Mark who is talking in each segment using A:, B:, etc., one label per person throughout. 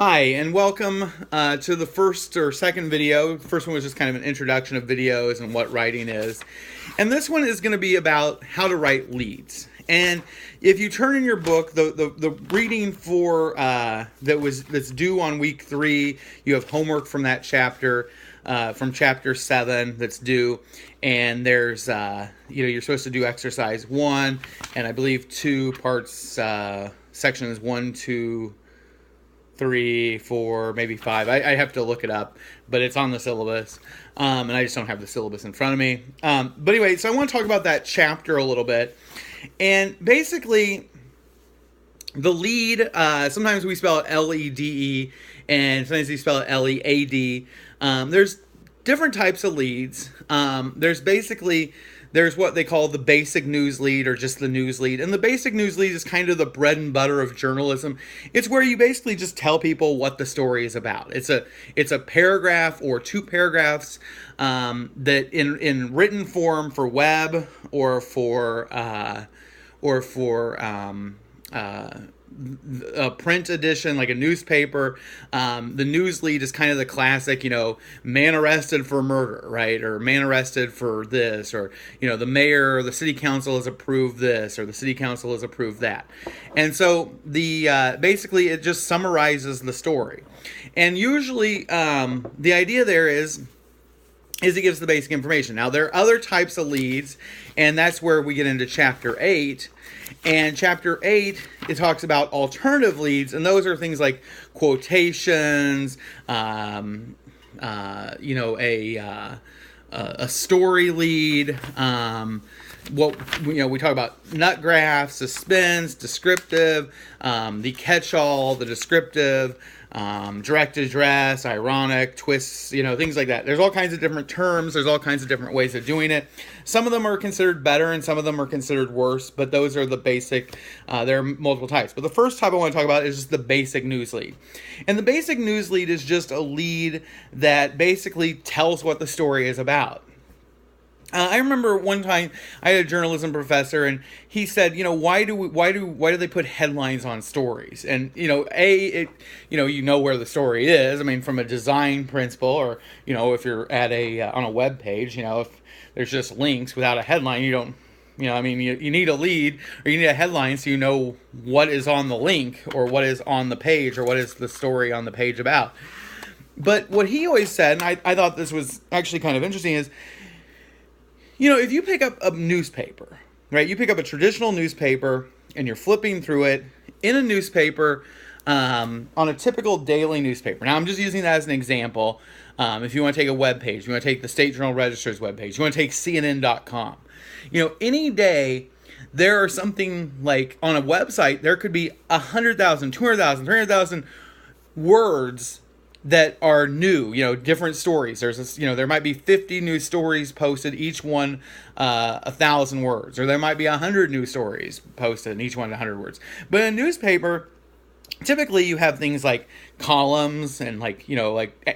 A: Hi, and welcome to the first or second video. The first one was just kind of an introduction of videos and what writing is. And this one is going to be about how to write leads. And if you turn in your book, the reading for that's due on week 3, you have homework from that chapter, from chapter 7 that's due. And there's, you're supposed to do exercise 1, and I believe 2 parts, sections 1, 2, 3, 4, maybe 5. I have to look it up, but it's on the syllabus, and I just don't have the syllabus in front of me. But anyway, so I want to talk about that chapter a little bit. And basically, the lead, sometimes we spell it L-E-D-E, and sometimes we spell it L-E-A-D. There's different types of leads. There's what they call the basic news lead, or just the news lead. And the basic news lead is kind of the bread and butter of journalism. It's where you basically just tell people what the story is about. It's a paragraph or 2 paragraphs that in written form for web or for a print edition, like a newspaper. The news lead is kind of the classic, man arrested for murder, right? Or man arrested for this, or, the mayor or the city council has approved this, or the city council has approved that. And so basically it just summarizes the story. And usually the idea there is it gives the basic information. Now, there are other types of leads, and that's where we get into chapter 8. And chapter 8, it talks about alternative leads, and those are things like quotations, a story lead. We talk about nut graphs, suspense, descriptive, the catch-all, the descriptive, direct address, ironic, twists, things like that. There's all kinds of different terms. There's all kinds of different ways of doing it. Some of them are considered better and some of them are considered worse, but those are the basic. There are multiple types. But the first type I want to talk about is just the basic news lead. And the basic news lead is just a lead that basically tells what the story is about. I remember one time I had a journalism professor, and he said, why do they put headlines on stories? And you know where the story is. I mean, from a design principle, or if you're at on a web page, if there's just links without a headline, you don't. You need a lead, or you need a headline so you know what is on the link, or what is on the page, or what is the story on the page about. But what he always said, and I thought this was actually kind of interesting, is if you pick up a newspaper, right? You pick up a traditional newspaper and you're flipping through it in a newspaper, on a typical daily newspaper. Now, I'm just using that as an example. If you want to take a web page, you want to take the State Journal Register's web page, you want to take CNN.com. Any day there are something like on a website, there could be 100,000, 200,000, 300,000 words that are new, different stories. There might be 50 news stories posted, each one 1,000 words, or there might be 100 news stories posted, and each one 100 words. But in a newspaper, typically you have things like columns and like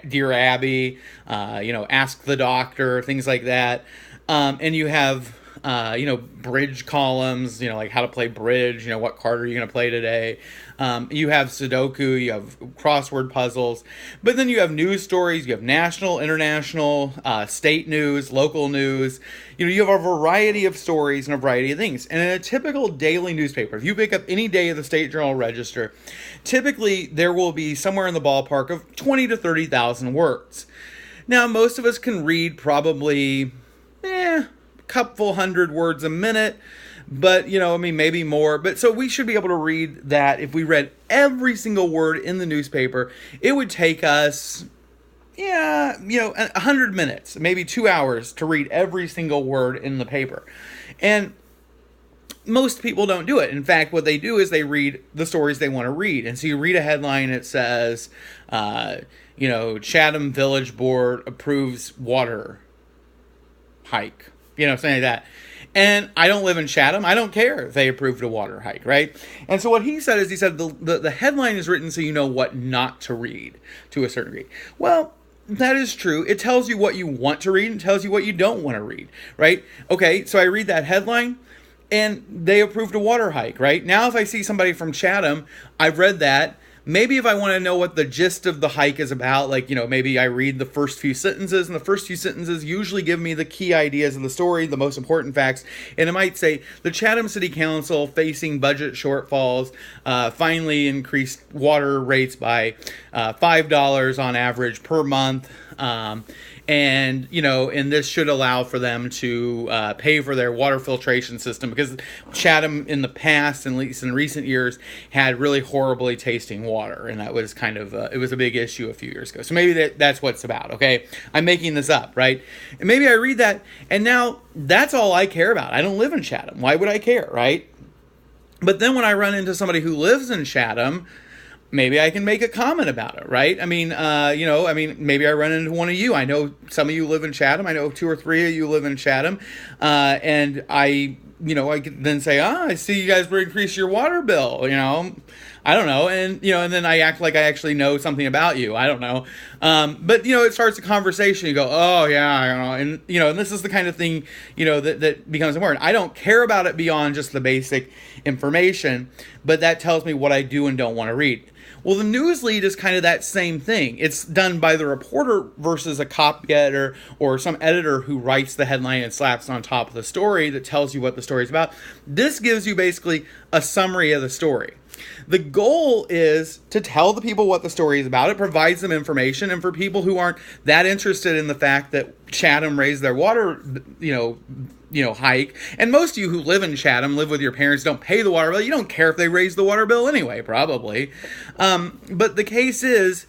A: Dear Abby, Ask the Doctor, things like that, and you have bridge columns, like how to play bridge, what card are you going to play today? You have Sudoku, you have crossword puzzles, but then you have news stories, you have national, international, state news, local news. You have a variety of stories and a variety of things. And in a typical daily newspaper, if you pick up any day of the State Journal Register, typically there will be somewhere in the ballpark of 20 to 30,000 words. Now, most of us can read probably, couple hundred words a minute, but maybe more. But so we should be able to read that. If we read every single word in the newspaper, it would take us 100 minutes, maybe 2 hours to read every single word in the paper. And most people don't do it. In fact, what they do is they read the stories they want to read. And so you read a headline, it says Chatham Village Board approves water hike, something like that. And I don't live in Chatham. I don't care if they approved a water hike, right? And so what he said is, the headline is written so you know what not to read to a certain degree. Well, that is true. It tells you what you want to read and tells you what you don't want to read, right? Okay, so I read that headline and they approved a water hike, right? Now if I see somebody from Chatham, I've read that. maybe if I want to know what the gist of the hike is about, like, maybe I read the first few sentences, and the first few sentences usually give me the key ideas of the story, the most important facts. And it might say the Chatham City Council, facing budget shortfalls, finally increased water rates by $5 on average per month. And this should allow for them to pay for their water filtration system, because Chatham in the past, at least in recent years, had really horribly tasting water, and that was kind of it was a big issue a few years ago. So maybe that's what it's about. Okay, I'm making this up, right? And maybe I read that, and now that's all I care about. I don't live in Chatham. Why would I care, right? But then when I run into somebody who lives in Chatham, maybe I can make a comment about it, right? Maybe I run into one of you. I know some of you live in Chatham. I know 2 or 3 of you live in Chatham. And I could then say, I see you guys increase your water bill, I don't know. And then I act like I actually know something about you. I don't know. But it starts a conversation. You go, oh yeah, and this is the kind of thing, that becomes important. I don't care about it beyond just the basic information, but that tells me what I do and don't want to read. Well, the news lead is kind of that same thing. It's done by the reporter versus a copy editor or some editor who writes the headline and slaps on top of the story that tells you what the story is about. This gives you basically a summary of the story. The goal is to tell the people what the story is about. It provides them information, and for people who aren't that interested in the fact that Chatham raised their water, hike, and most of you who live in Chatham, live with your parents, don't pay the water bill. You don't care if they raise the water bill anyway, probably. But the case is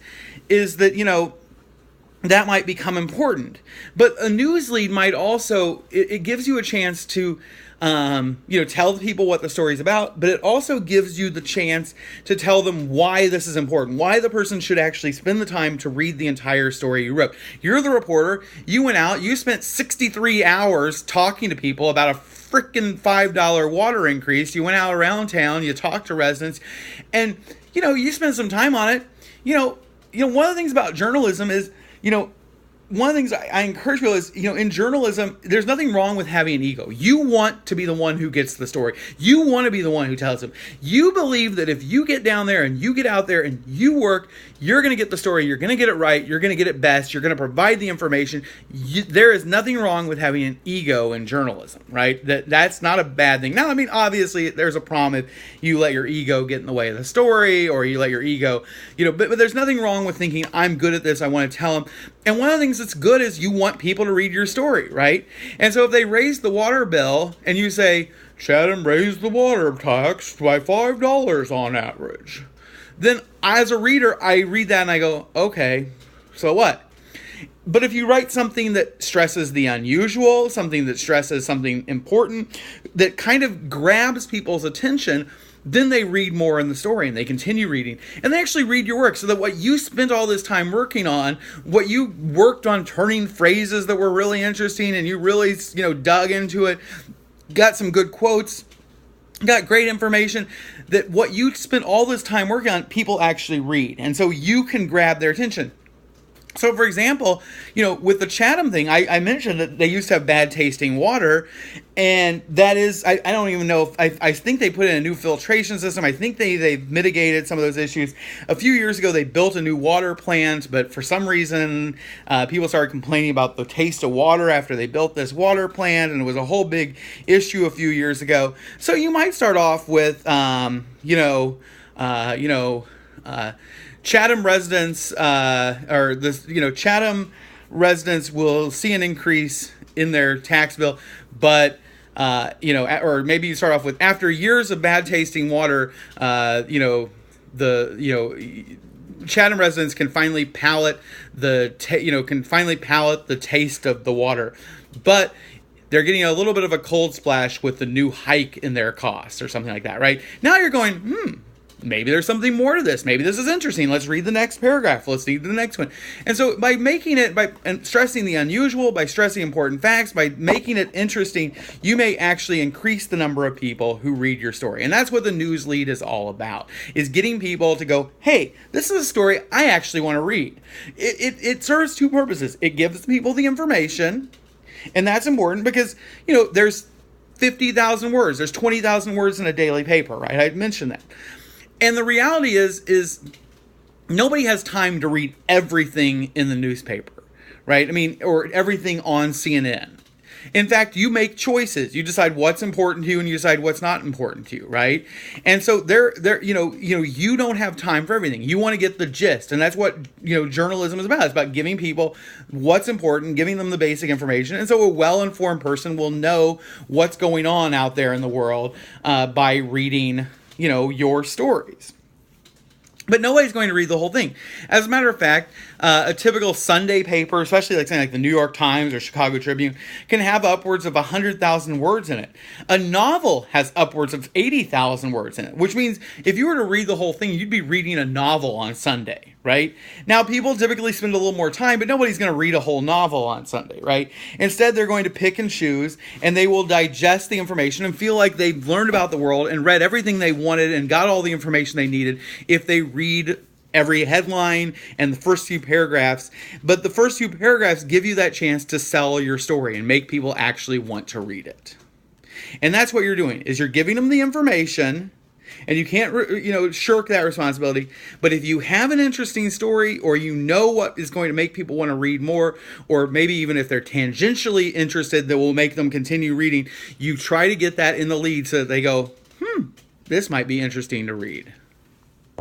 A: that, that might become important. But a news lead might also, it gives you a chance to tell the people what the story is about, but it also gives you the chance to tell them why this is important, why the person should actually spend the time to read the entire story you wrote. You're the reporter. You went out, you spent 63 hours talking to people about a freaking $5 water increase. You went out around town, you talked to residents, and, you spent some time on it. One of the things about journalism is, one of the things I encourage people is, in journalism, there's nothing wrong with having an ego. You want to be the one who gets the story. You want to be the one who tells them. You believe that if you get down there and you get out there and you work, you're going to get the story. You're going to get it right. You're going to get it best. You're going to provide the information. There is nothing wrong with having an ego in journalism, right? That's not a bad thing. Now, obviously, there's a problem if you let your ego get in the way of the story, or you let your ego, but there's nothing wrong with thinking, I'm good at this. I want to tell them. And one of the things that's good is you want people to read your story, right? And so if they raise the water bill and you say, Chatham raised the water tax by $5 on average, then as a reader, I read that and I go, okay, so what? But if you write something that stresses the unusual, something that stresses something important, that kind of grabs people's attention, then they read more in the story and they continue reading. And they actually read your work, so that what you spent all this time working on, what you worked on turning phrases that were really interesting and you really, dug into it, got some good quotes, got great information, that what you spent all this time working on, people actually read. And so you can grab their attention. So, for example, with the Chatham thing, I mentioned that they used to have bad tasting water, and that is, I don't even know if, I think they put in a new filtration system. I think they've mitigated some of those issues. A few years ago, they built a new water plant, but for some reason, people started complaining about the taste of water after they built this water plant, and it was a whole big issue a few years ago. So you might start off with, Chatham residents, Chatham residents will see an increase in their tax bill, but or maybe you start off with, after years of bad tasting water, Chatham residents can finally palate the taste of the water, but they're getting a little bit of a cold splash with the new hike in their costs or something like that, right? Now you're going, maybe there's something more to this. Maybe this is interesting. Let's read the next paragraph. Let's read the next one. And so by making it, by stressing the unusual, by stressing important facts, by making it interesting, you may actually increase the number of people who read your story. And that's what the news lead is all about, is getting people to go, hey, this is a story I actually want to read. It serves two purposes. It gives people the information, and that's important because, there's 50,000 words. There's 20,000 words in a daily paper, right? I mentioned that. And the reality is nobody has time to read everything in the newspaper, right? I mean, or everything on CNN. In fact, you make choices. You decide what's important to you, and you decide what's not important to you, right? And so you don't have time for everything. You want to get the gist, and that's what journalism is about. It's about giving people what's important, giving them the basic information, and so a well-informed person will know what's going on out there in the world by reading, your stories. But nobody's going to read the whole thing. As a matter of fact, a typical Sunday paper, especially like something like the New York Times or Chicago Tribune, can have upwards of 100,000 words in it. A novel has upwards of 80,000 words in it, which means if you were to read the whole thing, you'd be reading a novel on Sunday, right? Now, people typically spend a little more time, but nobody's going to read a whole novel on Sunday, right? Instead, they're going to pick and choose, and they will digest the information and feel like they've learned about the world and read everything they wanted and got all the information they needed if they read every headline and the first few paragraphs. But the first few paragraphs give you that chance to sell your story and make people actually want to read it. And that's what you're doing, is you're giving them the information, and you can't shirk that responsibility. But if you have an interesting story, or what is going to make people want to read more, or maybe even if they're tangentially interested that will make them continue reading, you try to get that in the lead so that they go, this might be interesting to read.